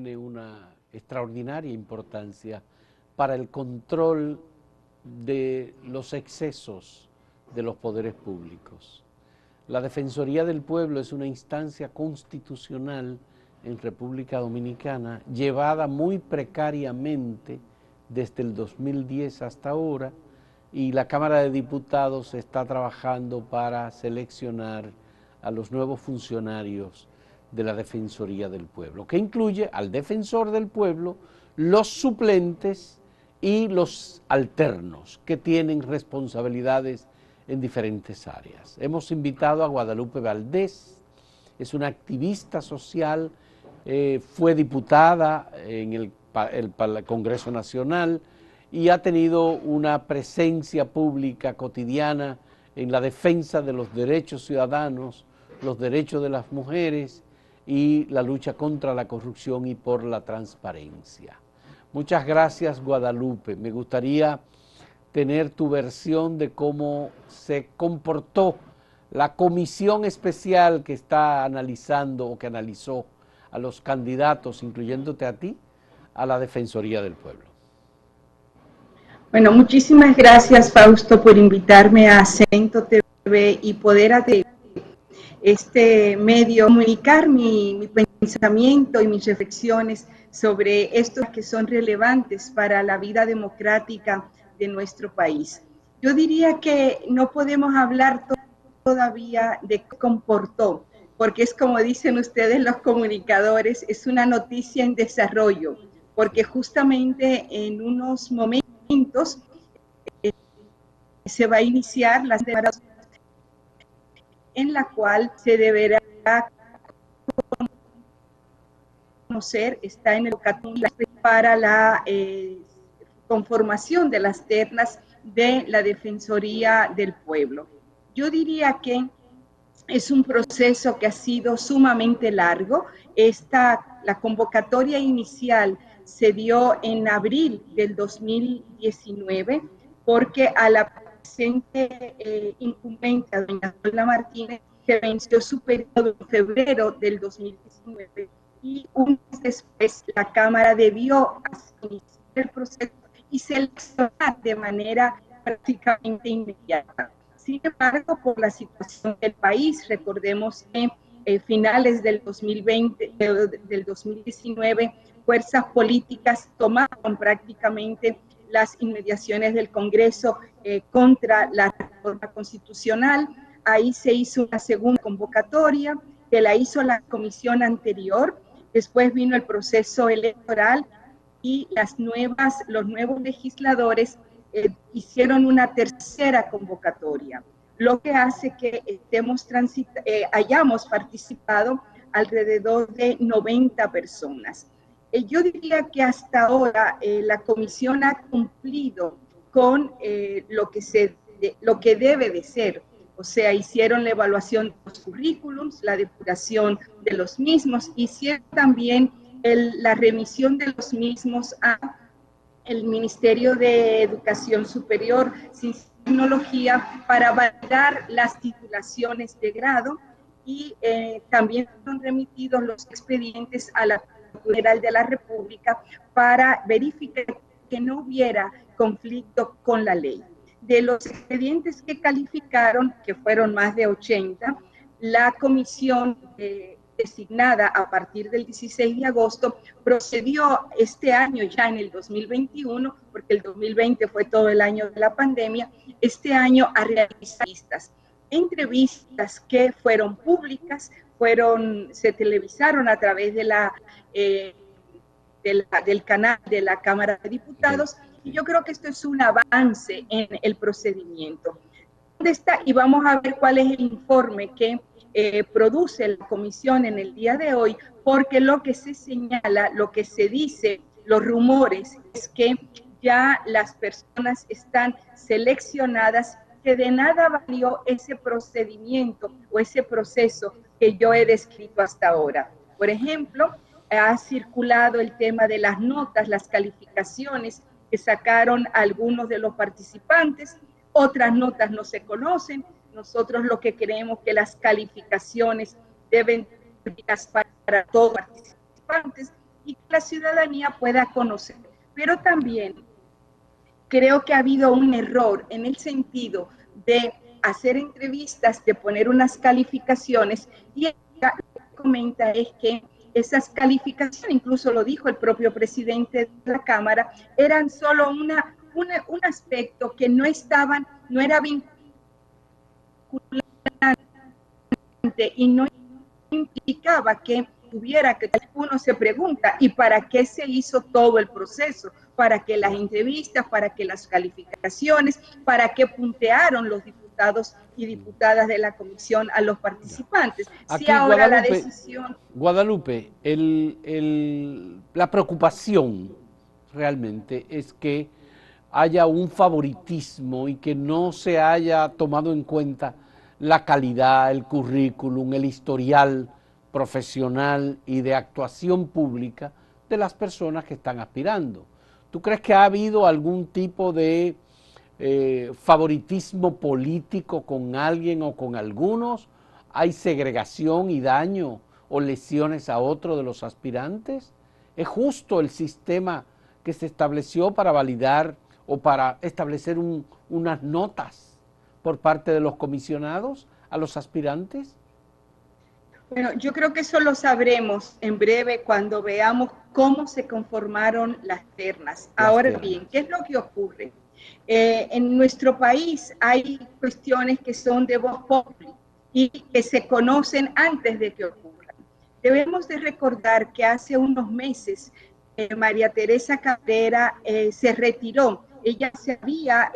tiene una extraordinaria importancia para el control de los excesos de los poderes públicos. La Defensoría del Pueblo es una instancia constitucional en República Dominicana, llevada muy precariamente desde el 2010 hasta ahora, y la Cámara de Diputados está trabajando para seleccionar a los nuevos funcionarios de la Defensoría del Pueblo, que incluye al defensor del pueblo, los suplentes y los alternos, que tienen responsabilidades en diferentes áreas. Hemos invitado a Guadalupe Valdés, es una activista social, fue diputada en el Congreso Nacional y ha tenido una presencia pública cotidiana en la defensa de los derechos ciudadanos, los derechos de las mujeres y la lucha contra la corrupción y por la transparencia. Muchas gracias, Guadalupe. Me gustaría tener tu versión de cómo se comportó la comisión especial que está analizando o que analizó a los candidatos, incluyéndote a ti, a la Defensoría del Pueblo. Bueno, muchísimas gracias, Fausto, por invitarme a Acento TV y poder a este medio comunicar mi pensamiento y mis reflexiones sobre estos que son relevantes para la vida democrática de nuestro país. Yo diría que no podemos hablar todavía de qué comportó, porque es como dicen ustedes los comunicadores, es una noticia en desarrollo, porque justamente en unos momentos se va a iniciar la en la cual se deberá conocer, está en el para la conformación de las ternas de la Defensoría del Pueblo. Yo diría que es un proceso que ha sido sumamente largo. La convocatoria inicial se dio en abril del 2019 porque a la presente incumbente, doña Zoila Martínez, se venció su periodo en febrero del 2019 y un mes después la Cámara debió iniciar el proceso y seleccionar de manera prácticamente inmediata. Sin embargo, por la situación del país, recordemos que finales del 2020, del 2019, fuerzas políticas tomaron prácticamente las inmediaciones del Congreso contra la reforma constitucional. Ahí se hizo una segunda convocatoria que la hizo la comisión anterior. Después vino el proceso electoral y los nuevos legisladores hicieron una tercera convocatoria, lo que hace que hayamos participado alrededor de 90 personas. Yo diría que hasta ahora la comisión ha cumplido con lo que debe de ser. O sea, hicieron la evaluación de los currículums, la depuración de los mismos, hicieron también la remisión de los mismos a el Ministerio de Educación Superior, Ciencia y Tecnología, para validar las titulaciones de grado y también son remitidos los expedientes a la Procuraduría General de la República para verificar que no hubiera conflicto con la ley. De los expedientes que calificaron, que fueron más de 80, la comisión designada a partir del 16 de agosto procedió este año, ya en el 2021, porque el 2020 fue todo el año de la pandemia, este año a realizar entrevistas que fueron públicas, se televisaron a través del canal de la Cámara de Diputados, y yo creo que esto es un avance en el procedimiento. ¿Dónde está? Y vamos a ver cuál es el informe que produce la comisión en el día de hoy, porque lo que se señala, lo que se dice, los rumores, es que ya las personas están seleccionadas, que de nada valió ese procedimiento o ese proceso que yo he descrito hasta ahora. Por ejemplo, ha circulado el tema de las notas, las calificaciones que sacaron algunos de los participantes, otras notas no se conocen. Nosotros lo que creemos que las calificaciones deben ser para todos los participantes, y que la ciudadanía pueda conocer. Pero también creo que ha habido un error en el sentido de hacer entrevistas, de poner unas calificaciones, y ella comenta es que esas calificaciones, incluso lo dijo el propio presidente de la Cámara, eran solo un aspecto que no era vinculante y no implicaba que tuviera que, uno se pregunta, ¿y para qué se hizo todo el proceso? ¿Para qué las entrevistas? ¿Para qué las calificaciones? ¿Para qué puntearon los diputados y diputadas de la comisión a los participantes? Si Aquí, ahora la decisión... Guadalupe, la preocupación realmente es que haya un favoritismo y que no se haya tomado en cuenta la calidad, el currículum, el historial profesional y de actuación pública de las personas que están aspirando. ¿Tú crees que ha habido algún tipo de favoritismo político con alguien o con algunos? ¿Hay segregación y daño o lesiones a otro de los aspirantes? ¿Es justo el sistema que se estableció para validar o para establecer unas notas por parte de los comisionados a los aspirantes? Bueno, yo creo que eso lo sabremos en breve cuando veamos cómo se conformaron las ternas. Ahora bien, ¿qué es lo que ocurre? En nuestro país hay cuestiones que son de voz populi y que se conocen antes de que ocurran. Debemos de recordar que hace unos meses María Teresa Cabrera se retiró. Ella se había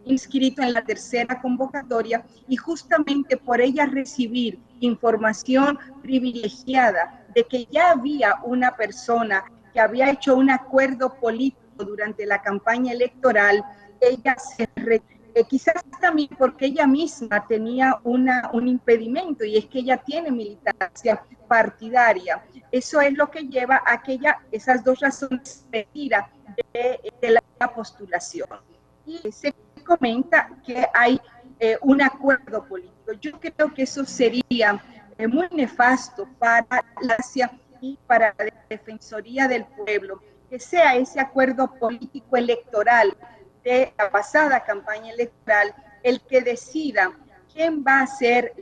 inscrito en la tercera convocatoria y justamente por ella recibir información privilegiada de que ya había una persona que había hecho un acuerdo político durante la campaña electoral, ella se retiró. Quizás también porque ella misma tenía un impedimento, y es que ella tiene militancia partidaria. Eso es lo que lleva a que ella, esas dos razones, se retira de la postulación. Y se comenta que hay un acuerdo político. Yo creo que eso sería muy nefasto para la Asia y para la Defensoría del Pueblo, que sea ese acuerdo político electoral de la pasada campaña electoral el que decida quién va a ser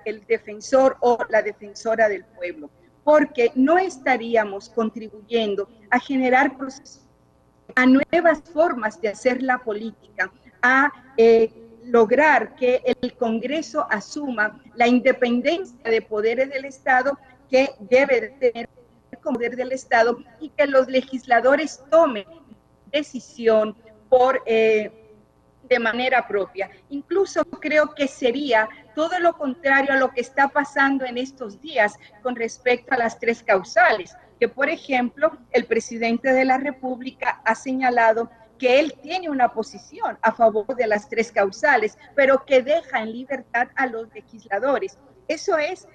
el defensor o la defensora del pueblo, porque no estaríamos contribuyendo a generar procesos, a nuevas formas de hacer la política, a lograr que el Congreso asuma la independencia de poderes del Estado que debe de tener como poder del Estado, y que los legisladores tomen decisión de manera propia. Incluso creo que sería todo lo contrario a lo que está pasando en estos días con respecto a las tres causales, que por ejemplo el presidente de la República ha señalado que él tiene una posición a favor de las tres causales, pero que deja en libertad a los legisladores. Eso es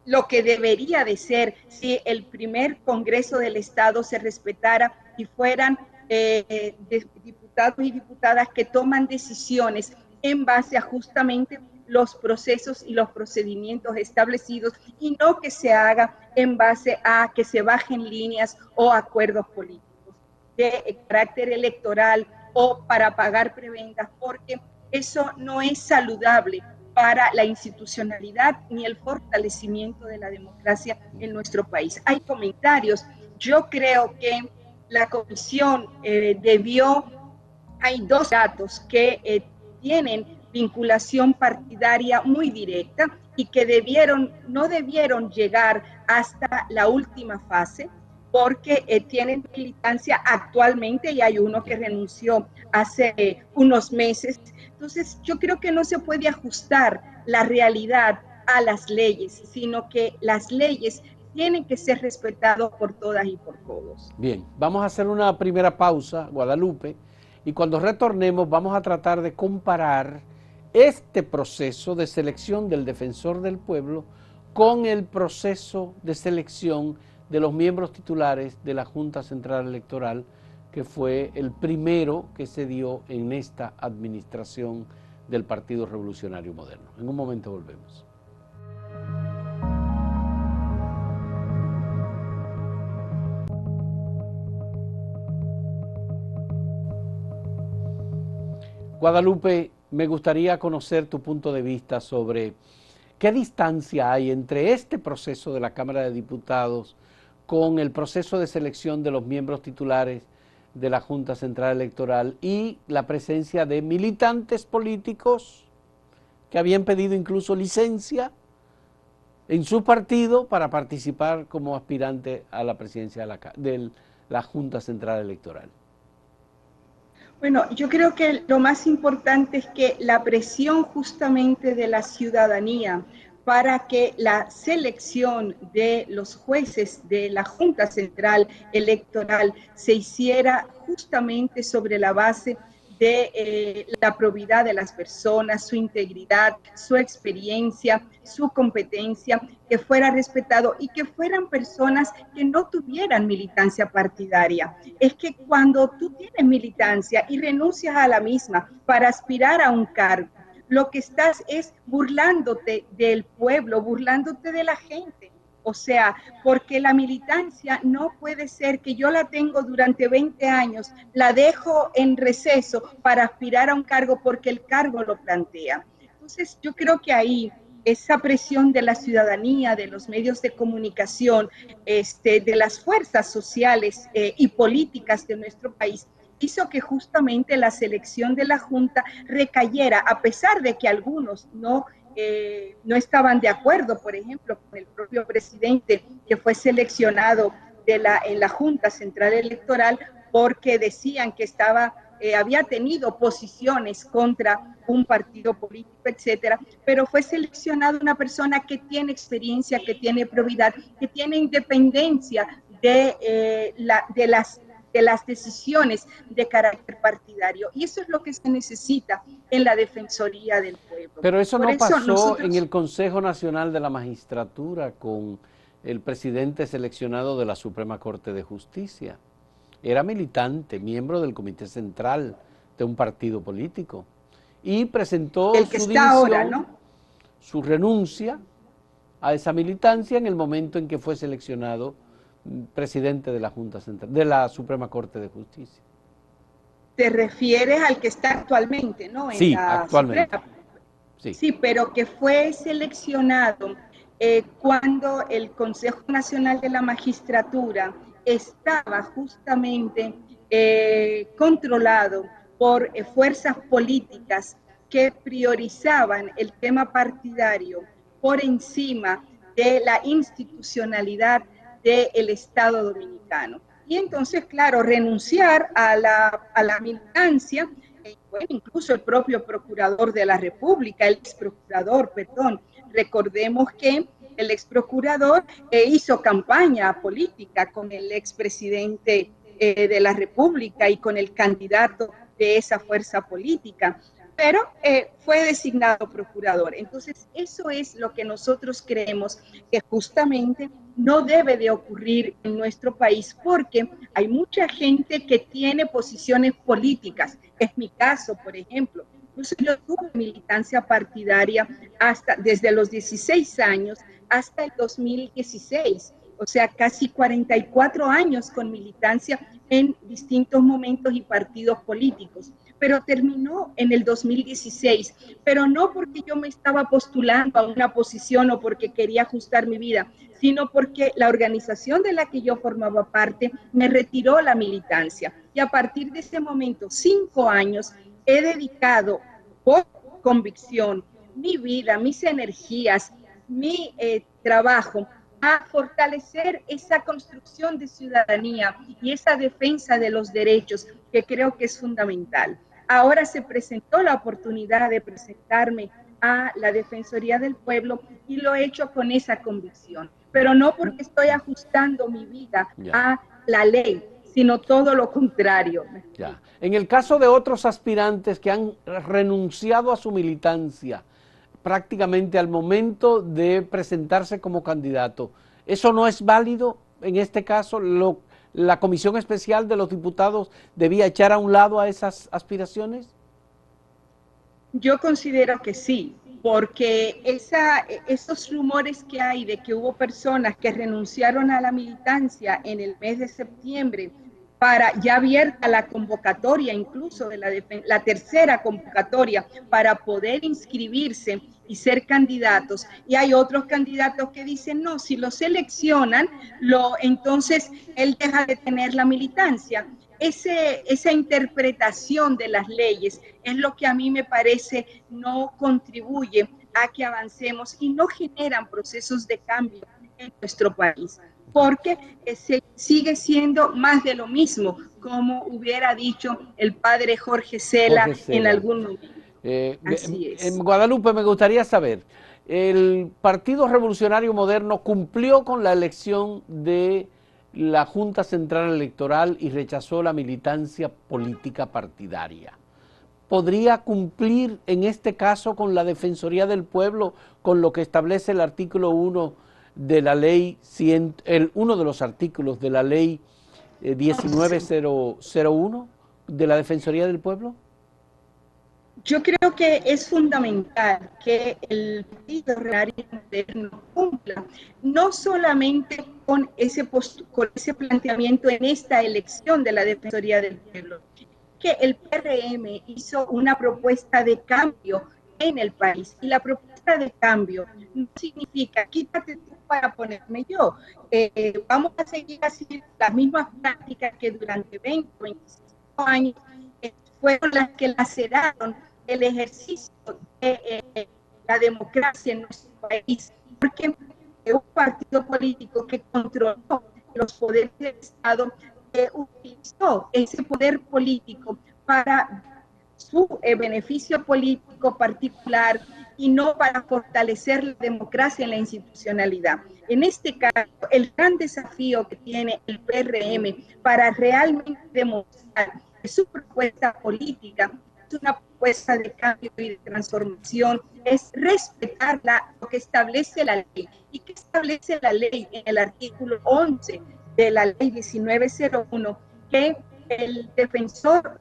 lo que debería de ser si el primer Congreso del Estado se respetara y fueran diputados y diputadas que toman decisiones en base a justamente los procesos y los procedimientos establecidos, y no que se haga en base a que se bajen líneas o acuerdos políticos de carácter electoral o para pagar prebendas, porque eso no es saludable para la institucionalidad ni el fortalecimiento de la democracia en nuestro país. Hay comentarios. Yo creo que la comisión hay dos datos que tienen vinculación partidaria muy directa y que no debieron llegar hasta la última fase, porque tienen militancia actualmente y hay uno que renunció hace unos meses. Entonces, yo creo que no se puede ajustar la realidad a las leyes, sino que las leyes tienen que ser respetadas por todas y por todos. Bien, vamos a hacer una primera pausa, Guadalupe, y cuando retornemos vamos a tratar de comparar este proceso de selección del defensor del pueblo con el proceso de selección de los miembros titulares de la Junta Central Electoral, que fue el primero que se dio en esta administración del Partido Revolucionario Moderno. En un momento volvemos. Guadalupe, me gustaría conocer tu punto de vista sobre qué distancia hay entre este proceso de la Cámara de Diputados con el proceso de selección de los miembros titulares de la Junta Central Electoral y la presencia de militantes políticos que habían pedido incluso licencia en su partido para participar como aspirante a la presidencia de la Junta Central Electoral. Bueno, yo creo que lo más importante es que la presión justamente de la ciudadanía para que la selección de los jueces de la Junta Central Electoral se hiciera justamente sobre la base de la probidad de las personas, su integridad, su experiencia, su competencia, que fuera respetado y que fueran personas que no tuvieran militancia partidaria. Es que cuando tú tienes militancia y renuncias a la misma para aspirar a un cargo, lo que estás es burlándote del pueblo, burlándote de la gente. O sea, porque la militancia no puede ser que yo la tengo durante 20 años, la dejo en receso para aspirar a un cargo porque el cargo lo plantea. Entonces, yo creo que ahí esa presión de la ciudadanía, de los medios de comunicación, de las fuerzas sociales y políticas de nuestro país, hizo que justamente la selección de la Junta recayera, a pesar de que algunos no estaban de acuerdo, por ejemplo, con el propio presidente que fue seleccionado en la Junta Central Electoral, porque decían que había tenido posiciones contra un partido político, etcétera, pero fue seleccionado una persona que tiene experiencia, que tiene probidad, que tiene independencia de las decisiones de carácter partidario. Y eso es lo que se necesita en la Defensoría del Pueblo. Pero eso no pasó en el Consejo Nacional de la Magistratura con el presidente seleccionado de la Suprema Corte de Justicia. Era militante, miembro del Comité Central de un partido político y presentó el que su dimisión, ahora, ¿no? Su renuncia a esa militancia en el momento en que fue seleccionado presidente de la Junta Central, de la Suprema Corte de Justicia. Te refieres al que está actualmente, ¿no? En sí, la actualmente. Sí. Sí, pero que fue seleccionado cuando el Consejo Nacional de la Magistratura estaba justamente controlado por fuerzas políticas que priorizaban el tema partidario por encima de la institucionalidad del Estado dominicano. Y entonces, claro, renunciar a la militancia, bueno, incluso el propio procurador de la República, el ex procurador, perdón, recordemos que el ex procurador hizo campaña política con el expresidente de la República y con el candidato de esa fuerza política, pero fue designado procurador. Entonces, eso es lo que nosotros creemos que justamente no debe de ocurrir en nuestro país, porque hay mucha gente que tiene posiciones políticas. Es mi caso, por ejemplo. Yo tuve militancia partidaria desde los 16 años hasta el 2016, o sea, casi 44 años con militancia en distintos momentos y partidos políticos, pero terminó en el 2016, pero no porque yo me estaba postulando a una posición o porque quería ajustar mi vida, sino porque la organización de la que yo formaba parte me retiró la militancia. Y a partir de ese momento, 5 años, he dedicado por convicción mi vida, mis energías, mi trabajo a fortalecer esa construcción de ciudadanía y esa defensa de los derechos que creo que es fundamental. Ahora se presentó la oportunidad de presentarme a la Defensoría del Pueblo y lo he hecho con esa convicción, pero no porque estoy ajustando mi vida a la ley, sino todo lo contrario. Ya. En el caso de otros aspirantes que han renunciado a su militancia prácticamente al momento de presentarse como candidato, ¿eso no es válido en este caso? ¿La Comisión Especial de los Diputados debía echar a un lado a esas aspiraciones? Yo considero que sí, porque esos rumores que hay de que hubo personas que renunciaron a la militancia en el mes de septiembre para ya abierta la convocatoria, incluso de la tercera convocatoria, para poder inscribirse y ser candidatos. Y hay otros candidatos que dicen, no, si lo seleccionan, entonces él deja de tener la militancia. Esa interpretación de las leyes es lo que a mí me parece no contribuye a que avancemos y no generan procesos de cambio en nuestro país, porque se sigue siendo más de lo mismo, como hubiera dicho el padre Jorge Cela en algún momento. Así es. En Guadalupe, me gustaría saber, ¿el Partido Revolucionario Moderno cumplió con la elección de la Junta Central Electoral y rechazó la militancia política partidaria? ¿Podría cumplir en este caso con la Defensoría del Pueblo, con lo que establece el artículo 1 de la ley, uno de los artículos de la ley 1901 de la Defensoría del Pueblo? Yo creo que es fundamental que el Partido Revolucionario Moderno cumpla no solamente con ese planteamiento en esta elección de la Defensoría del Pueblo, que el PRM hizo una propuesta de cambio en el país, y la propuesta de cambio no significa quítate tú para ponerme yo. Vamos a seguir haciendo las mismas prácticas que durante 20, 25 años fueron las que laceraron el ejercicio de la democracia en nuestro país, porque un partido político que controló los poderes del Estado utilizó ese poder político para su beneficio político particular y no para fortalecer la democracia en la institucionalidad. En este caso, el gran desafío que tiene el PRM para realmente demostrar que su propuesta política es una propuesta de cambio y de transformación, es respetar lo que establece la ley. ¿Y qué establece la ley en el artículo 11 de la ley 1901? Que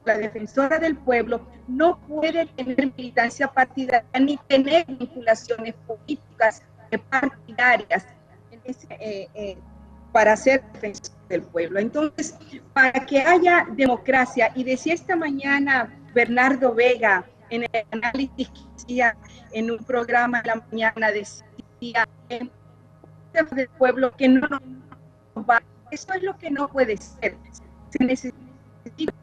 la defensora del pueblo no puede tener militancia partidaria ni tener vinculaciones políticas partidarias para ser defensor del pueblo. Entonces, para que haya democracia, y decía esta mañana Bernardo Vega en el análisis que hacía en un programa de la mañana, decía del pueblo que no nos va. Eso es lo que no puede ser. Se necesita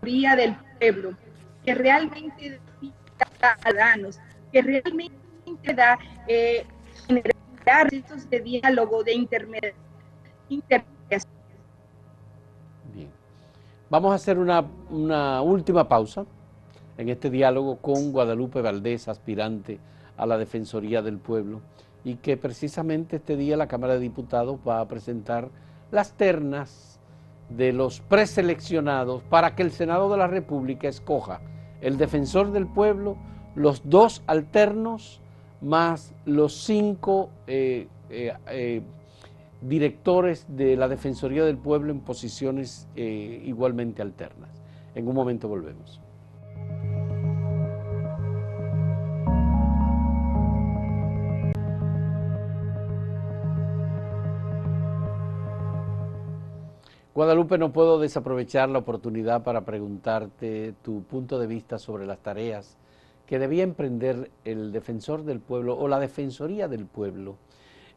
mayoría del pueblo que realmente defina a ciudadanos, que realmente da generar procesos de diálogo, de intermediación. Bien. Vamos a hacer una última pausa en este diálogo con Guadalupe Valdés, aspirante a la Defensoría del Pueblo, y que precisamente este día la Cámara de Diputados va a presentar las ternas de los preseleccionados para que el Senado de la República escoja el defensor del pueblo, los 2 alternos, más los 5 directores de la Defensoría del Pueblo en posiciones igualmente alternas. En un momento volvemos. Guadalupe, no puedo desaprovechar la oportunidad para preguntarte tu punto de vista sobre las tareas que debía emprender el defensor del pueblo o la Defensoría del Pueblo,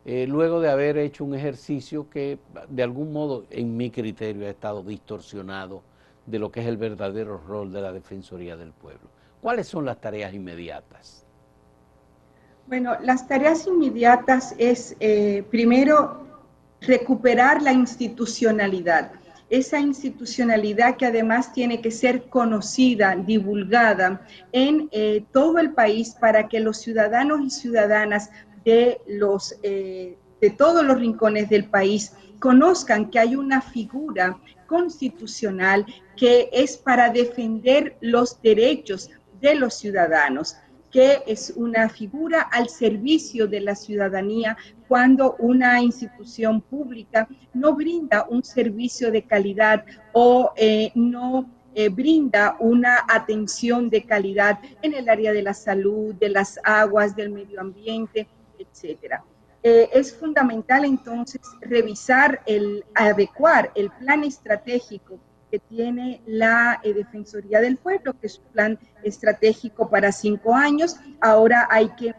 luego de haber hecho un ejercicio que de algún modo, en mi criterio, ha estado distorsionado de lo que es el verdadero rol de la Defensoría del Pueblo. ¿Cuáles son las tareas inmediatas? Bueno, las tareas inmediatas es, primero, recuperar la institucionalidad, esa institucionalidad que además tiene que ser conocida, divulgada en todo el país para que los ciudadanos y ciudadanas de todos los rincones del país conozcan que hay una figura constitucional que es para defender los derechos de los ciudadanos, que es una figura al servicio de la ciudadanía cuando una institución pública no brinda un servicio de calidad o no brinda una atención de calidad en el área de la salud, de las aguas, del medio ambiente, etcétera. Es fundamental entonces revisar, adecuar el plan estratégico que tiene la Defensoría del Pueblo, que es un plan estratégico para 5 años. Ahora hay que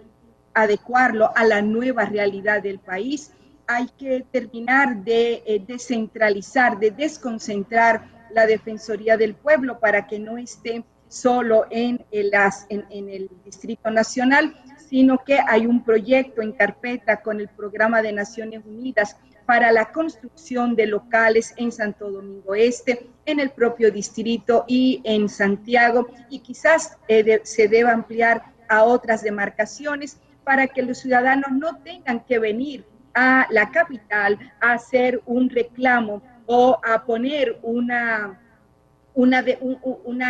adecuarlo a la nueva realidad del país. Hay que terminar de descentralizar, de desconcentrar la Defensoría del Pueblo para que no esté solo en el Distrito Nacional, sino que hay un proyecto en carpeta con el Programa de Naciones Unidas para la construcción de locales en Santo Domingo Este, en el propio distrito y en Santiago, y quizás se deba ampliar a otras demarcaciones para que los ciudadanos no tengan que venir a la capital a hacer un reclamo o a poner una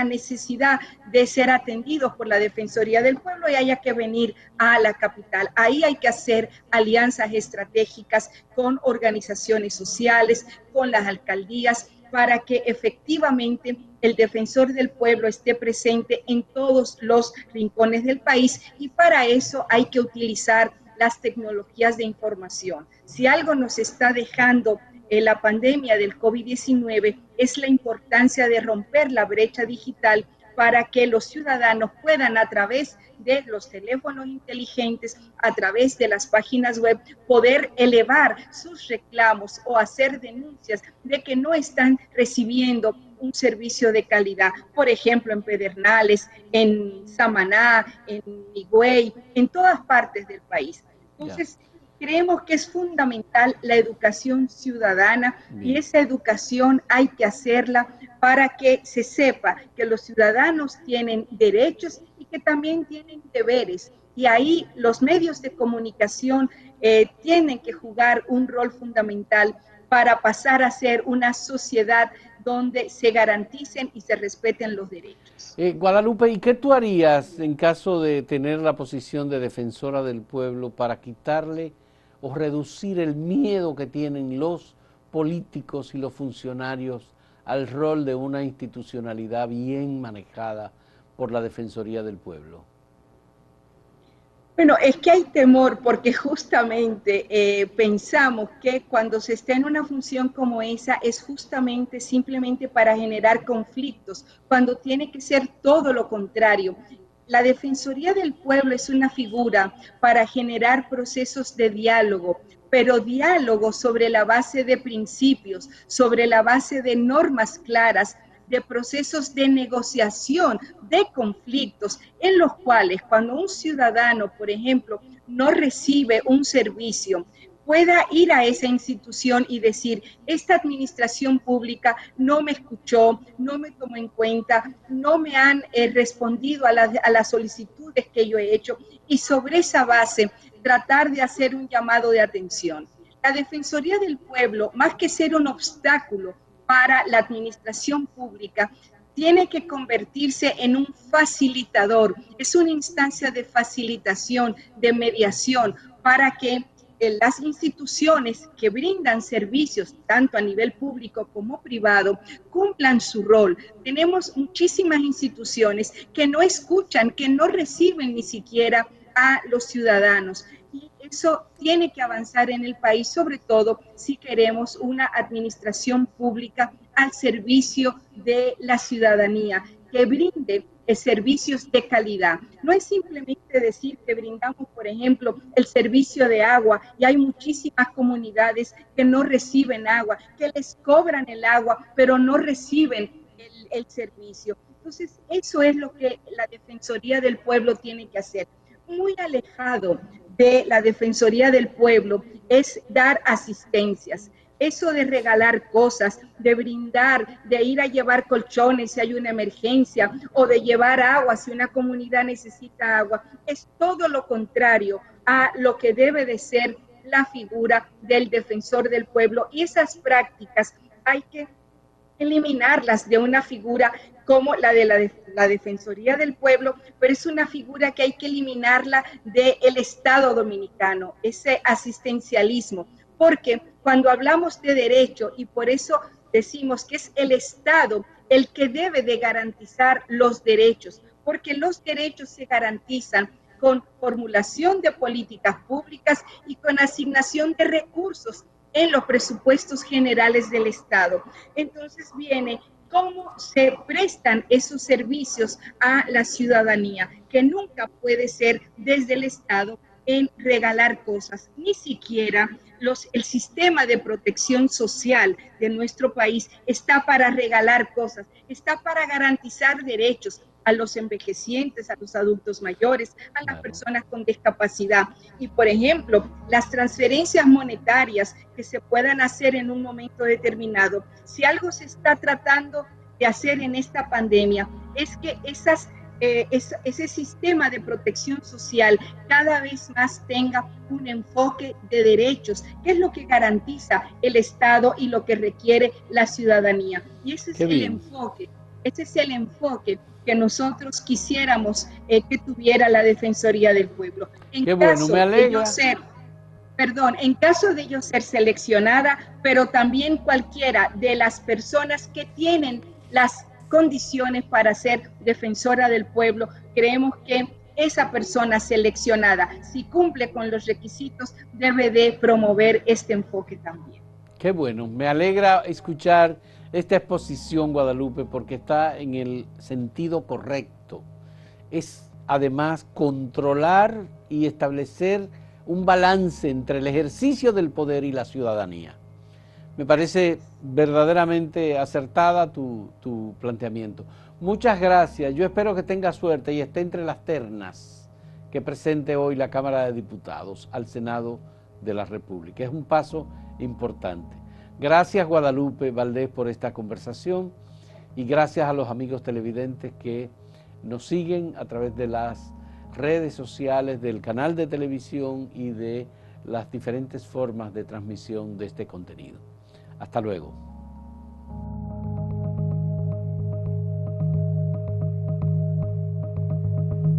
necesidad de ser atendidos por la Defensoría del Pueblo y haya que venir a la capital. Ahí hay que hacer alianzas estratégicas con organizaciones sociales, con las alcaldías, para que efectivamente el defensor del pueblo esté presente en todos los rincones del país, y para eso hay que utilizar las tecnologías de información. Si algo nos está dejando la pandemia del COVID-19 es la importancia de romper la brecha digital para que los ciudadanos puedan, a través de los teléfonos inteligentes, a través de las páginas web, poder elevar sus reclamos o hacer denuncias de que no están recibiendo un servicio de calidad, por ejemplo, en Pedernales, en Samaná, en Higüey, en todas partes del país. Entonces, creemos que es fundamental la educación ciudadana. Bien. Y esa educación hay que hacerla para que se sepa que los ciudadanos tienen derechos y que también tienen deberes. Y ahí los medios de comunicación tienen que jugar un rol fundamental para pasar a ser una sociedad donde se garanticen y se respeten los derechos. Guadalupe, ¿y qué tú harías en caso de tener la posición de defensora del pueblo para quitarle o reducir el miedo que tienen los políticos y los funcionarios al rol de una institucionalidad bien manejada por la Defensoría del Pueblo? Bueno, es que hay temor porque justamente pensamos que cuando se está en una función como esa es justamente simplemente para generar conflictos, cuando tiene que ser todo lo contrario. La Defensoría del Pueblo es una figura para generar procesos de diálogo, pero diálogo sobre la base de principios, sobre la base de normas claras, de procesos de negociación, de conflictos, en los cuales cuando un ciudadano, por ejemplo, no recibe un servicio, pueda ir a esa institución y decir, esta administración pública no me escuchó, no me tomó en cuenta, no me han respondido a las solicitudes que yo he hecho, y sobre esa base tratar de hacer un llamado de atención. La Defensoría del Pueblo, más que ser un obstáculo para la administración pública, tiene que convertirse en un facilitador, es una instancia de facilitación, de mediación, para que las instituciones que brindan servicios, tanto a nivel público como privado, cumplan su rol. Tenemos muchísimas instituciones que no escuchan, que no reciben ni siquiera a los ciudadanos. Y eso tiene que avanzar en el país, sobre todo si queremos una administración pública al servicio de la ciudadanía, que brinde servicios de calidad. No es simplemente decir que brindamos, por ejemplo, el servicio de agua, y hay muchísimas comunidades que no reciben agua, que les cobran el agua, pero no reciben el servicio. Entonces, eso es lo que la Defensoría del Pueblo tiene que hacer. Muy alejado de la Defensoría del Pueblo es dar asistencias. Eso de regalar cosas, de brindar, de ir a llevar colchones si hay una emergencia, o de llevar agua si una comunidad necesita agua, es todo lo contrario a lo que debe de ser la figura del defensor del pueblo. Y esas prácticas hay que eliminarlas de una figura como la de la Defensoría del Pueblo, pero es una figura que hay que eliminarla del Estado dominicano, ese asistencialismo, porque cuando hablamos de derecho, y por eso decimos que es el Estado el que debe de garantizar los derechos, porque los derechos se garantizan con formulación de políticas públicas y con asignación de recursos en los presupuestos generales del Estado. Entonces viene cómo se prestan esos servicios a la ciudadanía, que nunca puede ser desde el Estado en regalar cosas, ni siquiera el sistema de protección social de nuestro país está para regalar cosas, está para garantizar derechos a los envejecientes, a los adultos mayores, a las Claro. personas con discapacidad. Y, por ejemplo, las transferencias monetarias que se puedan hacer en un momento determinado, si algo se está tratando de hacer en esta pandemia, es que ese sistema de protección social cada vez más tenga un enfoque de derechos, que es lo que garantiza el Estado y lo que requiere la ciudadanía. Y Qué bien. ese es el enfoque que nosotros quisiéramos que tuviera la Defensoría del Pueblo. Qué bueno, me alegra. En caso de yo ser seleccionada, pero también cualquiera de las personas que tienen las condiciones para ser defensora del pueblo, creemos que esa persona seleccionada, si cumple con los requisitos, debe de promover este enfoque también. Qué bueno, me alegra escuchar esta exposición, Guadalupe, porque está en el sentido correcto. Es además controlar y establecer un balance entre el ejercicio del poder y la ciudadanía. Me parece verdaderamente acertada tu planteamiento. Muchas gracias. Yo espero que tenga suerte y esté entre las ternas que presente hoy la Cámara de Diputados al Senado de la República. Es un paso importante. Gracias, Guadalupe Valdés, por esta conversación y gracias a los amigos televidentes que nos siguen a través de las redes sociales, del canal de televisión y de las diferentes formas de transmisión de este contenido. Hasta luego.